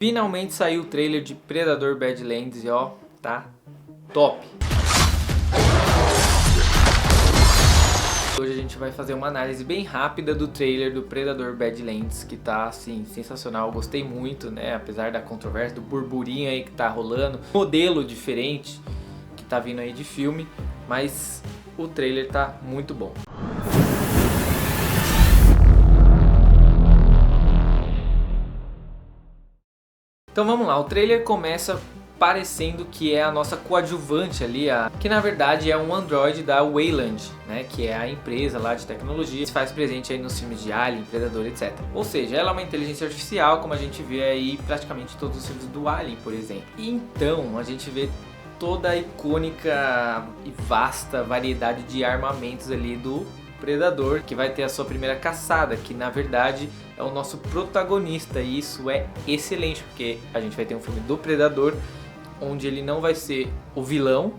Finalmente saiu o trailer de Predador Badlands e ó, tá top! Hoje a gente vai fazer uma análise bem rápida do trailer do Predador Badlands, que tá assim, sensacional, gostei muito, né? Apesar da controvérsia, do burburinho aí que tá rolando, modelo diferente que tá vindo aí de filme, mas o trailer tá muito bom. Então vamos lá, o trailer começa parecendo que é a nossa coadjuvante ali, que na verdade é um androide da Wayland, né, que é a empresa lá de tecnologia que se faz presente aí nos filmes de Alien, Predador, etc. Ou seja, ela é uma inteligência artificial, como a gente vê aí praticamente todos os filmes do Alien, por exemplo. E então a gente vê toda a icônica e vasta variedade de armamentos ali do Predador, que vai ter a sua primeira caçada, que na verdade é o nosso protagonista, e isso é excelente, porque a gente vai ter um filme do Predador, onde ele não vai ser o vilão,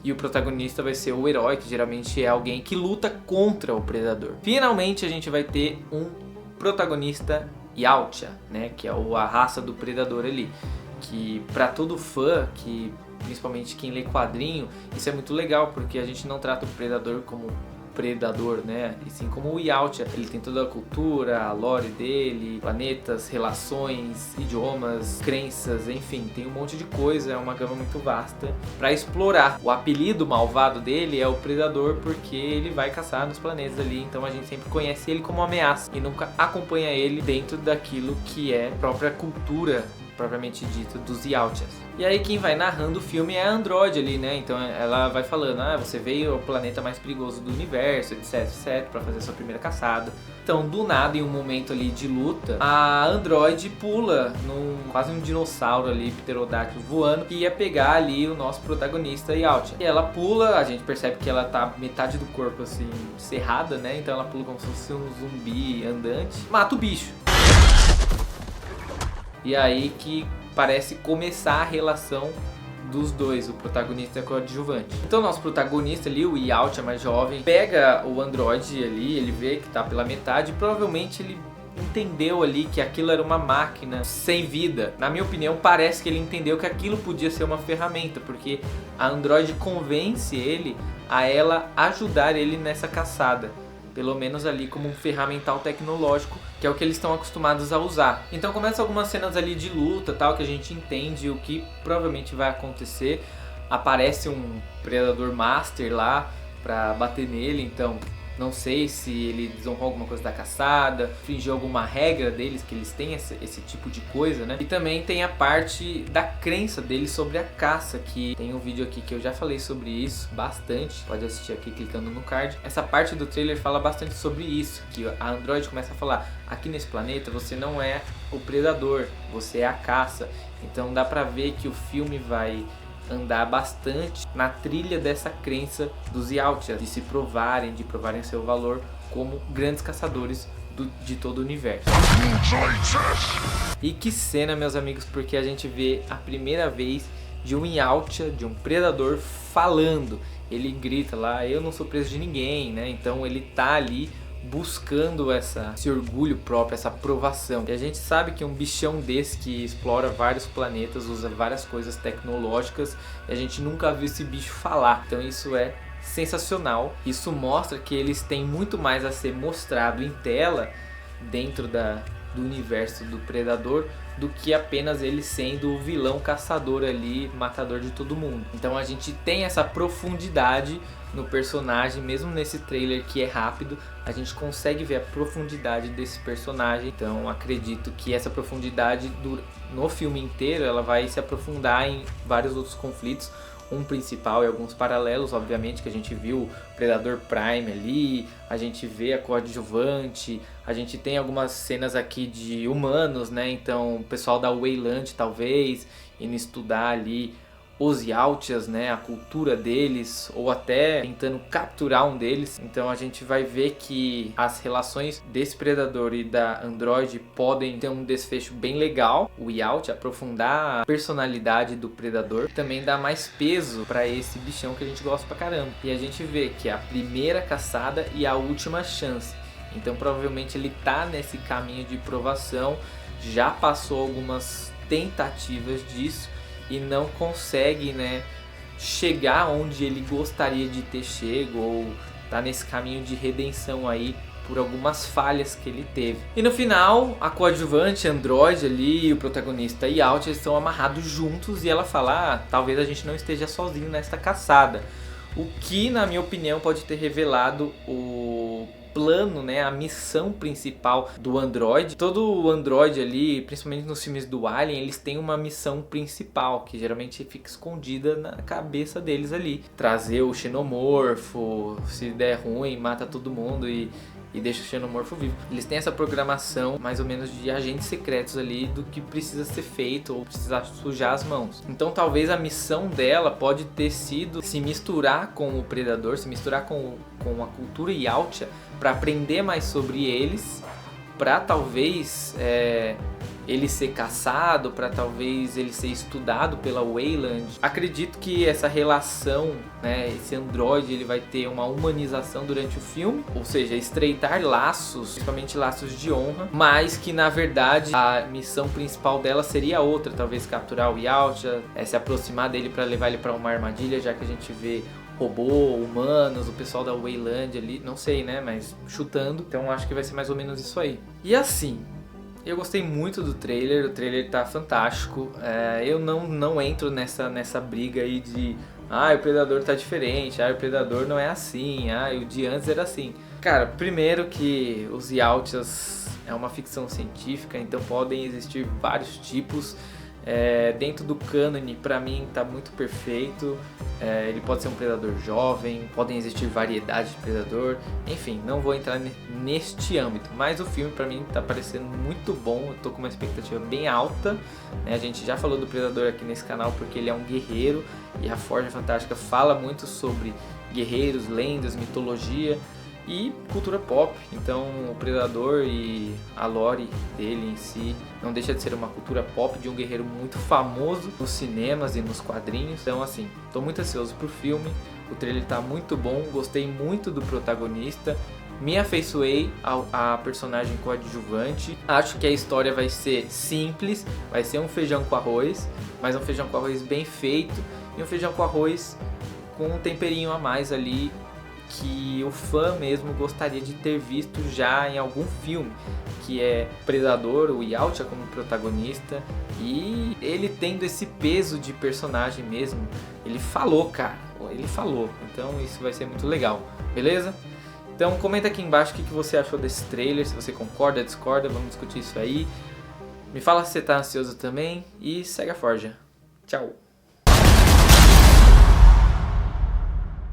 e o protagonista vai ser o herói, que geralmente é alguém que luta contra o Predador. Finalmente a gente vai ter um protagonista Yautja, né, que é a raça do Predador ali, que pra todo fã, que principalmente quem lê quadrinho, isso é muito legal, porque a gente não trata o Predador como Predador, né? E sim como o Yautja. Ele tem toda a cultura, a lore dele, planetas, relações, idiomas, crenças, enfim, tem um monte de coisa, é uma gama muito vasta para explorar. O apelido malvado dele é o Predador porque ele vai caçar nos planetas ali, então a gente sempre conhece ele como uma ameaça e nunca acompanha ele dentro daquilo que é a própria cultura propriamente dita dos Yautjas. E aí quem vai narrando o filme é a Android ali, né? Então ela vai falando, você veio ao planeta mais perigoso do universo, etc, etc, pra fazer sua primeira caçada. Então do nada, em um momento ali de luta, a Android pula quase um dinossauro ali, pterodáctilo voando, que ia pegar ali o nosso protagonista Yautja. E ela pula, a gente percebe que ela tá metade do corpo assim, cerrada, né? Então ela pula como se fosse um zumbi andante, mata o bicho. E aí que parece começar a relação dos dois, o protagonista e o coadjuvante. Então nosso protagonista ali, o Yautja mais jovem, pega o androide ali, ele vê que tá pela metade e provavelmente ele entendeu ali que aquilo era uma máquina sem vida. Na minha opinião, parece que ele entendeu que aquilo podia ser uma ferramenta, porque a androide convence ele a ela ajudar ele nessa caçada. Pelo menos ali como um ferramental tecnológico, que é o que eles estão acostumados a usar. Então começa algumas cenas ali de luta, tal, que a gente entende o que provavelmente vai acontecer. Aparece um Predador Master lá pra bater nele, então não sei se ele desonrou alguma coisa da caçada, infringiu alguma regra deles, que eles têm esse tipo de coisa, né? E também tem a parte da crença deles sobre a caça, que tem um vídeo aqui que eu já falei sobre isso bastante, pode assistir aqui clicando no card. Essa parte do trailer fala bastante sobre isso, que a Android começa a falar, aqui nesse planeta você não é o predador, você é a caça. Então dá pra ver que o filme vai andar bastante na trilha dessa crença dos Yautjas, de se provarem, de provarem seu valor como grandes caçadores de todo o universo. E que cena, meus amigos, porque a gente vê a primeira vez de um Yautja, de um predador falando. Ele grita lá, eu não sou preso de ninguém, né? Então ele tá ali buscando esse orgulho próprio, essa aprovação. E a gente sabe que um bichão desse que explora vários planetas, usa várias coisas tecnológicas, e a gente nunca viu esse bicho falar. Então isso é sensacional. Isso mostra que eles têm muito mais a ser mostrado em tela dentro do universo do Predador do que apenas ele sendo o vilão caçador ali, matador de todo mundo. Então a gente tem essa profundidade no personagem, mesmo nesse trailer que é rápido, a gente consegue ver a profundidade desse personagem. Então acredito que essa profundidade no filme inteiro ela vai se aprofundar em vários outros conflitos, um principal e alguns paralelos, obviamente, que a gente viu o Predador Prime ali, a gente vê a coadjuvante, a gente tem algumas cenas aqui de humanos, né? Então o pessoal da Wayland talvez indo estudar ali os Yautjas, né, a cultura deles, ou até tentando capturar um deles. Então a gente vai ver que as relações desse predador e da Android podem ter um desfecho bem legal. O Yautja aprofundar a personalidade do predador, também dá mais peso para esse bichão que a gente gosta pra caramba. E a gente vê que é a primeira caçada e a última chance. Então provavelmente ele tá nesse caminho de provação, já passou algumas tentativas disso e não consegue, né, chegar onde ele gostaria de ter chego, ou tá nesse caminho de redenção aí por algumas falhas que ele teve. E no final, a coadjuvante, Android ali, o protagonista e Out estão amarrados juntos e ela fala, talvez a gente não esteja sozinho nesta caçada. O que, na minha opinião, pode ter revelado o plano, né, a missão principal do Android. Todo o Android ali, principalmente nos filmes do Alien, eles têm uma missão principal, que geralmente fica escondida na cabeça deles ali. Trazer o xenomorfo, se der ruim, mata todo mundo e deixa o xenomorfo vivo. Eles têm essa programação mais ou menos de agentes secretos ali do que precisa ser feito ou precisa sujar as mãos. Então talvez a missão dela pode ter sido se misturar com o Predador, se misturar com a cultura Yautja para aprender mais sobre eles, para talvez ele ser caçado, para talvez ele ser estudado pela Weyland. Acredito que essa relação, né, esse androide, ele vai ter uma humanização durante o filme, ou seja, estreitar laços, principalmente laços de honra, mas que na verdade a missão principal dela seria outra, talvez capturar o Yautja, se aproximar dele para levar ele para uma armadilha, já que a gente vê robô, humanos, o pessoal da Weyland ali, não sei, né, mas chutando. Então acho que vai ser mais ou menos isso aí. E assim, eu gostei muito do trailer, o trailer tá fantástico. Eu não entro nessa briga aí de o Predador tá diferente, o Predador não é assim, o de antes era assim. Cara, primeiro que os Yautjas é uma ficção científica, então podem existir vários tipos. Dentro do cânone, pra mim, tá muito perfeito. Ele pode ser um predador jovem, podem existir variedades de predador, enfim, não vou entrar neste âmbito, mas o filme pra mim tá parecendo muito bom, eu tô com uma expectativa bem alta, né? A gente já falou do Predador aqui nesse canal porque ele é um guerreiro e a Forja Fantástica fala muito sobre guerreiros, lendas, mitologia e cultura pop. Então o Predador e a lore dele em si não deixa de ser uma cultura pop de um guerreiro muito famoso nos cinemas e nos quadrinhos. Então assim, tô muito ansioso pro filme, o trailer tá muito bom, gostei muito do protagonista, me afeiçoei a personagem coadjuvante. Acho que a história vai ser simples, vai ser um feijão com arroz, mas um feijão com arroz bem feito e um feijão com arroz com um temperinho a mais ali que o fã mesmo gostaria de ter visto já em algum filme, que é Predador, o Yautja como protagonista, e ele tendo esse peso de personagem mesmo. Ele falou, cara, ele falou, então isso vai ser muito legal, beleza? Então comenta aqui embaixo o que você achou desse trailer, se você concorda, discorda, vamos discutir isso aí. Me fala se você tá ansioso também e segue a Forja. Tchau!